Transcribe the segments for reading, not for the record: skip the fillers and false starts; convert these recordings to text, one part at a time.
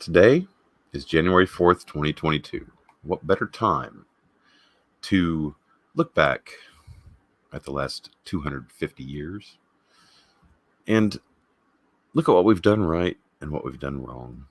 Today is January 4th, 2022. What better time to look back at the last 250 years and look at what we've done right and what we've done wrong.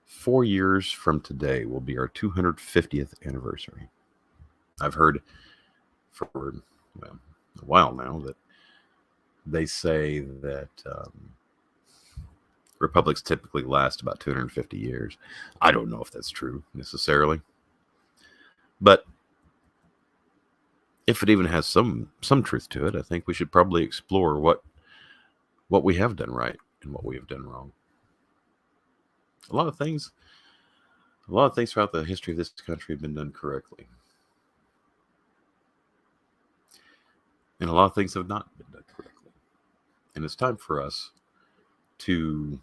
4 years from today will be our 250th anniversary. I've heard for a while now that they say that republics typically last about 250 years. I don't know if that's true necessarily, but if it even has some truth to it, I think we should probably explore what we have done right and what we have done wrong. A lot of things throughout the history of this country have been done correctly, and a lot of things have not been done correctly. And it's time for us to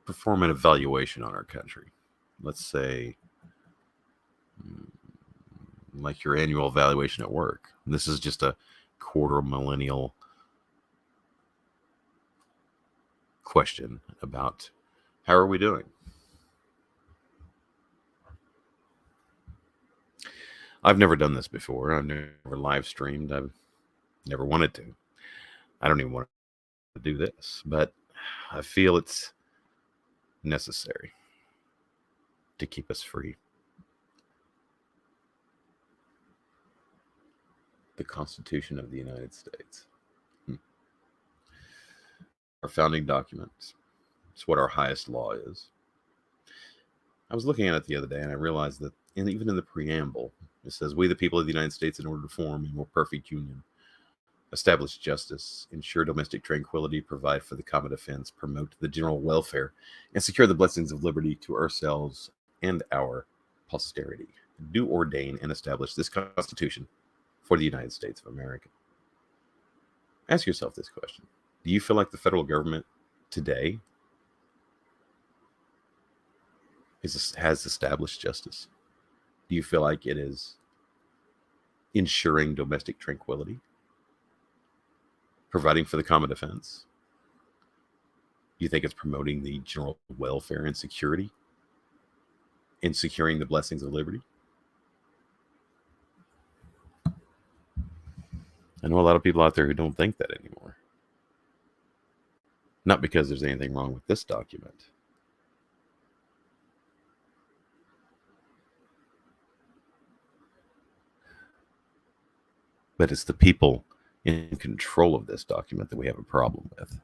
perform an evaluation on our country. Let's say, like your annual evaluation at work. This is just a quarter millennial question about how are we doing. I've never done this before. I've never live streamed. I've never wanted to. I don't even want to do this, but I feel it's necessary to keep us free. The Constitution of the United States. Our founding documents. It's what our highest law is. I was looking at it the other day and I realized that even in the preamble, it says, "We, the people of the United States, in order to form a more perfect union, establish justice, ensure domestic tranquility, provide for the common defense, promote the general welfare, and secure the blessings of liberty to ourselves and our posterity. Do ordain and establish this Constitution for the United States of America." Ask yourself this question. Do you feel like the federal government today has established justice? Do you feel like it is ensuring domestic tranquility, providing for the common defense? Do you think it's promoting the general welfare and security, and securing the blessings of liberty? I know a lot of people out there who don't think that anymore. Not because there's anything wrong with this document, but it's the people in control of this document that we have a problem with.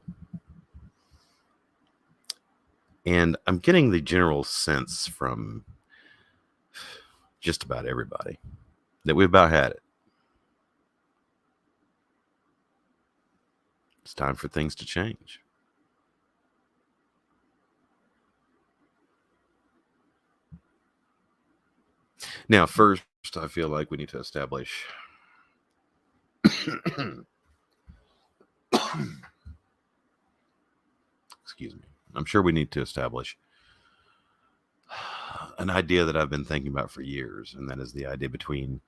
And I'm getting the general sense from just about everybody that we've about had it. It's time for things to change. Now, first, I feel like we need to establish excuse me. I'm sure we need to establish an idea that I've been thinking about for years, and that is the idea between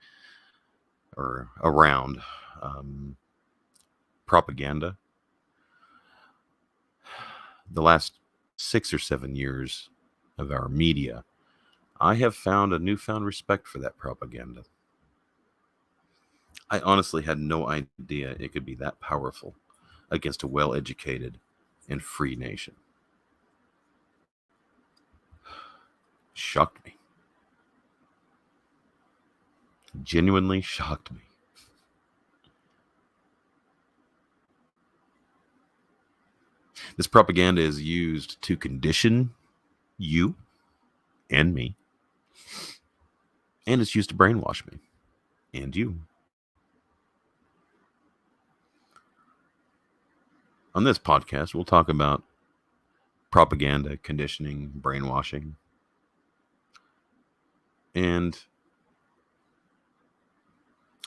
or around propaganda. The last 6 or 7 years of our media, I have found a newfound respect for that propaganda. I honestly had no idea it could be that powerful against a well-educated and free nation. Shocked me. Genuinely shocked me. This propaganda is used to condition you and me, and it's used to brainwash me and you. On this podcast, we'll talk about propaganda, conditioning, brainwashing, and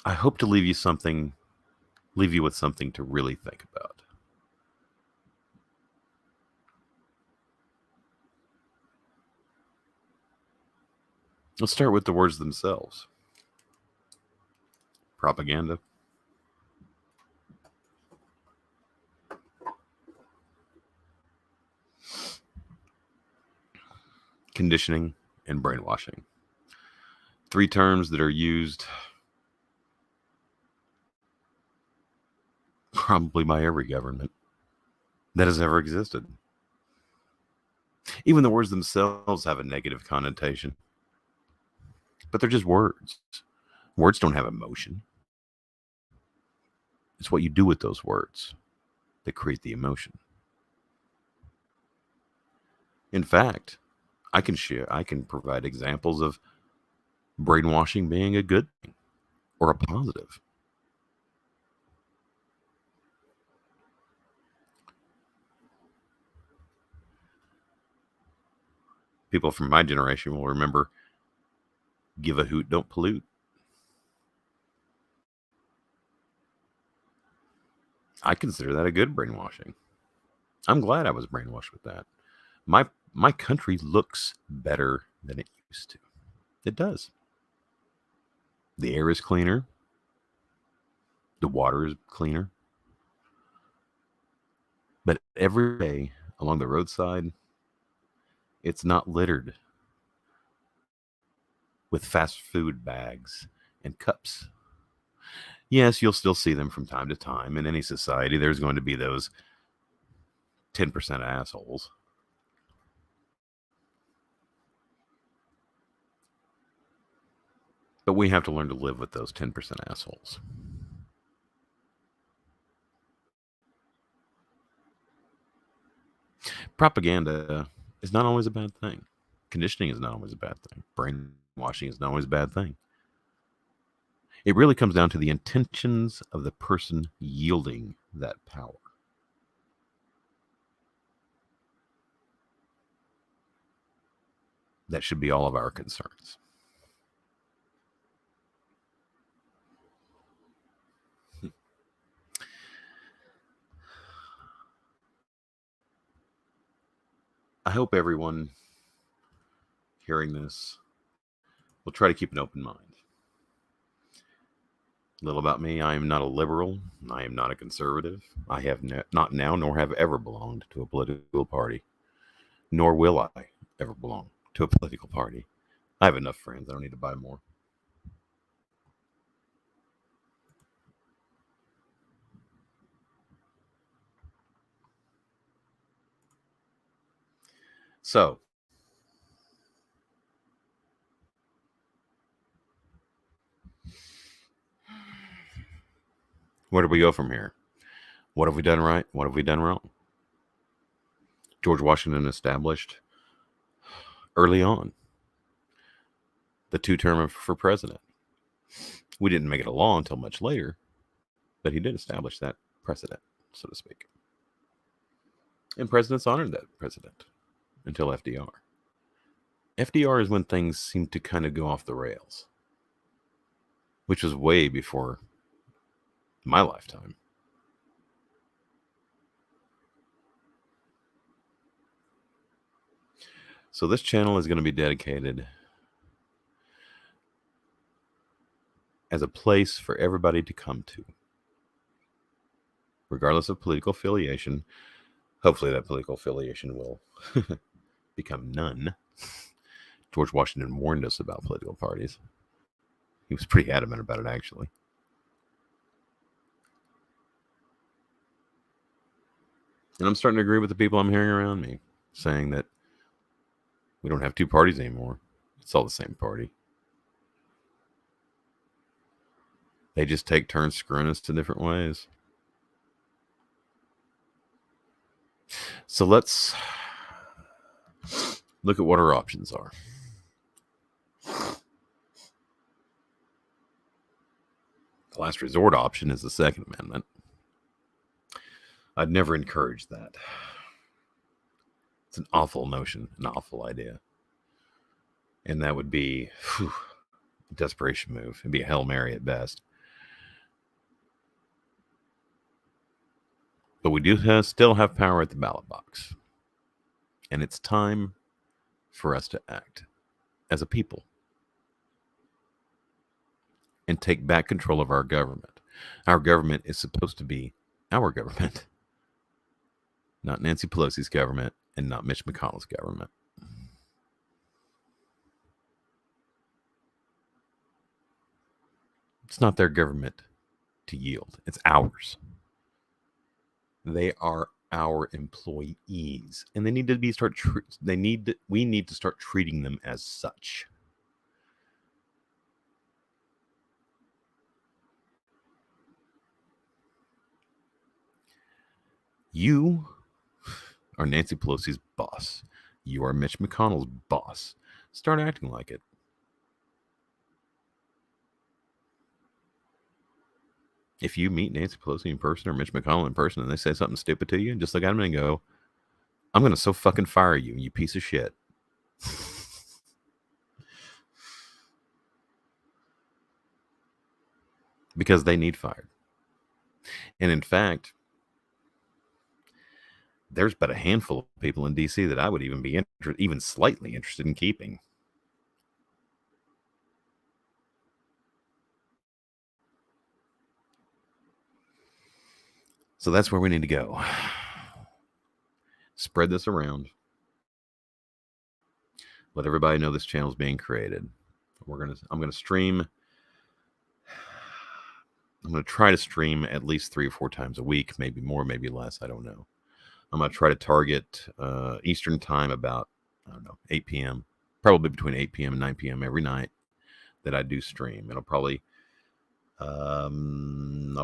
I hope to leave you with something to really think about. Let's start with the words themselves. Propaganda. conditioning, and brainwashing. 3 terms that are used probably by every government that has ever existed. Even the words themselves have a negative connotation. But they're just words. Words don't have emotion. It's what you do with those words that create the emotion. In fact, I can provide examples of brainwashing being a good thing or a positive. People from my generation will remember, give a hoot, don't pollute. I consider that a good brainwashing. I'm glad I was brainwashed with that. My country looks better than it used to. It does. The air is cleaner. The water is cleaner. But every day along the roadside, it's not littered with fast food bags and cups. Yes, you'll still see them from time to time. In any society, there's going to be those 10% assholes. But we have to learn to live with those 10% assholes. Propaganda is not always a bad thing. Conditioning is not always a bad thing. Brainwashing is not always a bad thing. It really comes down to the intentions of the person yielding that power. That should be all of our concerns. I hope everyone hearing this will try to keep an open mind. A little about me: I am not a liberal. I am not a conservative. I have not now nor have ever belonged to a political party, nor will I ever belong to a political party. I have enough friends. I don't need to buy more. So, where do we go from here? What have we done right? What have we done wrong? George Washington established early on the 2-term for president. We didn't make it a law until much later, but he did establish that precedent, so to speak. And presidents honored that precedent until FDR. FDR is when things seemed to kind of go off the rails, which was way before my lifetime. So this channel is going to be dedicated as a place for everybody to come to, regardless of political affiliation. Hopefully that political affiliation will become none. George Washington warned us about political parties. He was pretty adamant about it, actually. And I'm starting to agree with the people I'm hearing around me, saying that we don't have 2 parties anymore. It's all the same party. They just take turns screwing us in different ways. So let's look at what our options are. The last resort option is the Second Amendment. I'd never encourage that. It's an awful notion, an awful idea. And that would be a desperation move. It'd be a Hail Mary at best. But we do still have power at the ballot box. And it's time for us to act as a people and take back control of our government. Our government is supposed to be our government, not Nancy Pelosi's government and not Mitch McConnell's government. It's not their government to yield. It's ours. They are our employees, and they need to be we need to start treating them as such. You are Nancy Pelosi's boss. You are Mitch McConnell's boss. Start acting like it. If you meet Nancy Pelosi in person or Mitch McConnell in person and they say something stupid to you, just look at them and go, I'm going to so fucking fire you, you piece of shit. Because they need fired. And in fact, there's but a handful of people in D.C. that I would even be even slightly interested in keeping. So that's where we need to go. Spread this around. Let everybody know this channel is being created. I'm gonna stream. I'm gonna try to stream at least 3 or 4 times a week, maybe more, maybe less. I don't know. I'm gonna try to target Eastern time about 8 p.m. Probably between 8 p.m. and 9 p.m. every night that I do stream. I'll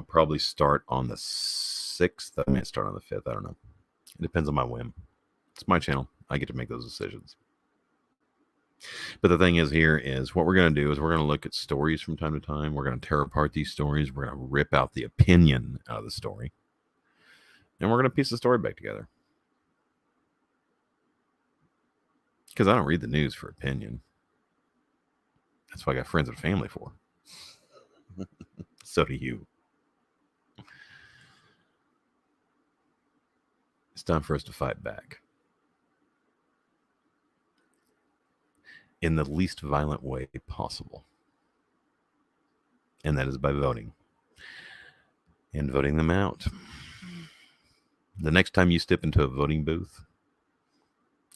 probably start on the 6th. I may start on the 5th. I don't know. It depends on my whim. It's my channel. I get to make those decisions. But the thing is here is what we're going to do is we're going to look at stories from time to time. We're going to tear apart these stories. We're going to rip out the opinion out of the story. And we're going to piece the story back together. Because I don't read the news for opinion. That's what I got friends and family for. So do you. It's time for us to fight back. In the least violent way possible. And that is by voting. And voting them out. The next time you step into a voting booth,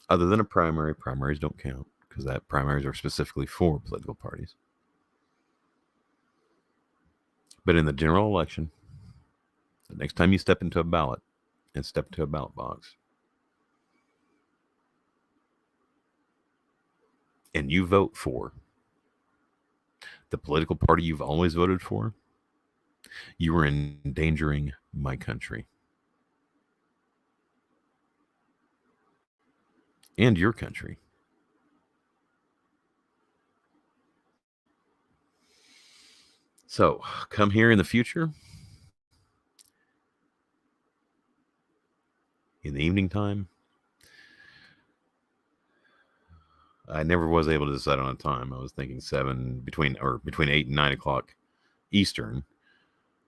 other than a primary, primaries don't count because that primaries are specifically for political parties. But in the general election, the next time you step into a ballot and step into a ballot box, and you vote for the political party you've always voted for, you are endangering my country. And your country. So, come here in the future, in the evening time. I never was able to decide on a time. I was thinking between 8 and 9 o'clock Eastern.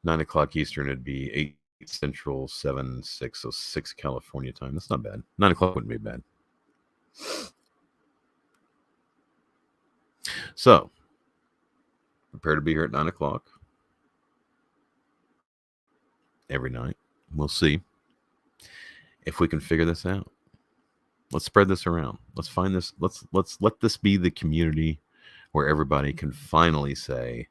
9 o'clock Eastern would be 8 Central, 7, 6, so 6 California time. That's not bad. 9 o'clock wouldn't be bad. So, prepare to be here at 9 o'clock every night. We'll see if we can figure this out. Let's spread this around. Let's find this. Let's let this be the community where everybody can finally say,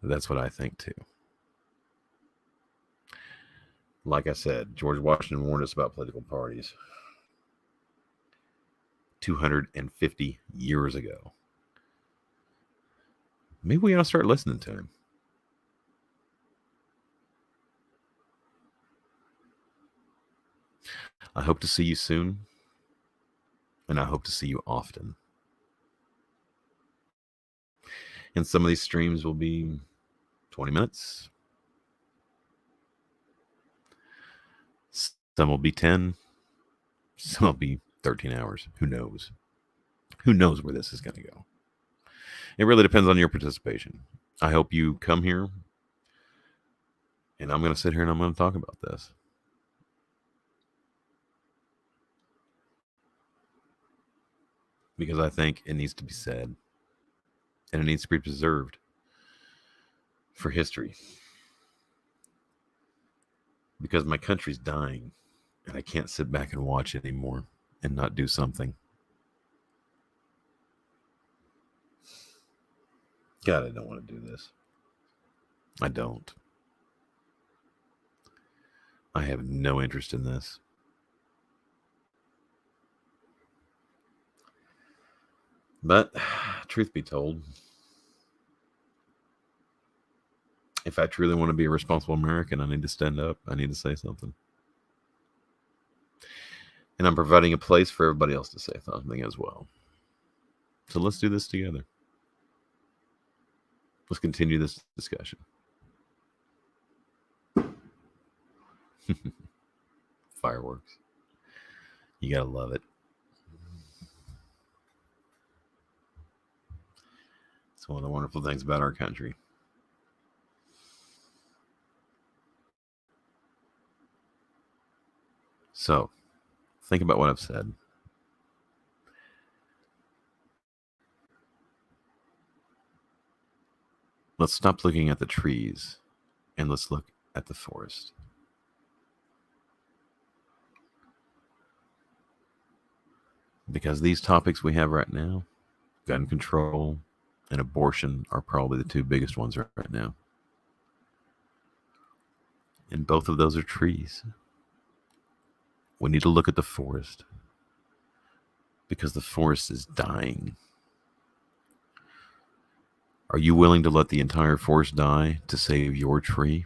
that's what I think too. Like I said, George Washington warned us about political parties 250 years ago. Maybe we ought to start listening to him. I hope to see you soon, and I hope to see you often. And some of these streams will be 20 minutes. Some will be 10. Some will be 13 hours. Who knows? Who knows where this is going to go? It really depends on your participation. I hope you come here, and I'm going to sit here and I'm going to talk about this. Because I think it needs to be said, and it needs to be preserved for history. Because my country's dying, and I can't sit back and watch it anymore and not do something. God, I don't want to do this. I don't. I have no interest in this. But, truth be told, if I truly want to be a responsible American, I need to stand up. I need to say something. And I'm providing a place for everybody else to say something as well. So let's do this together. Let's continue this discussion. Fireworks. You gotta love it. It's one of the wonderful things about our country. So, think about what I've said. Let's stop looking at the trees and let's look at the forest. Because these topics we have right now, gun control and abortion, are probably the two biggest ones right now. And both of those are trees. We need to look at the forest because the forest is dying. Are you willing to let the entire forest die to save your tree?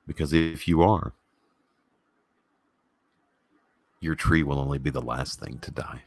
Because if you are, your tree will only be the last thing to die.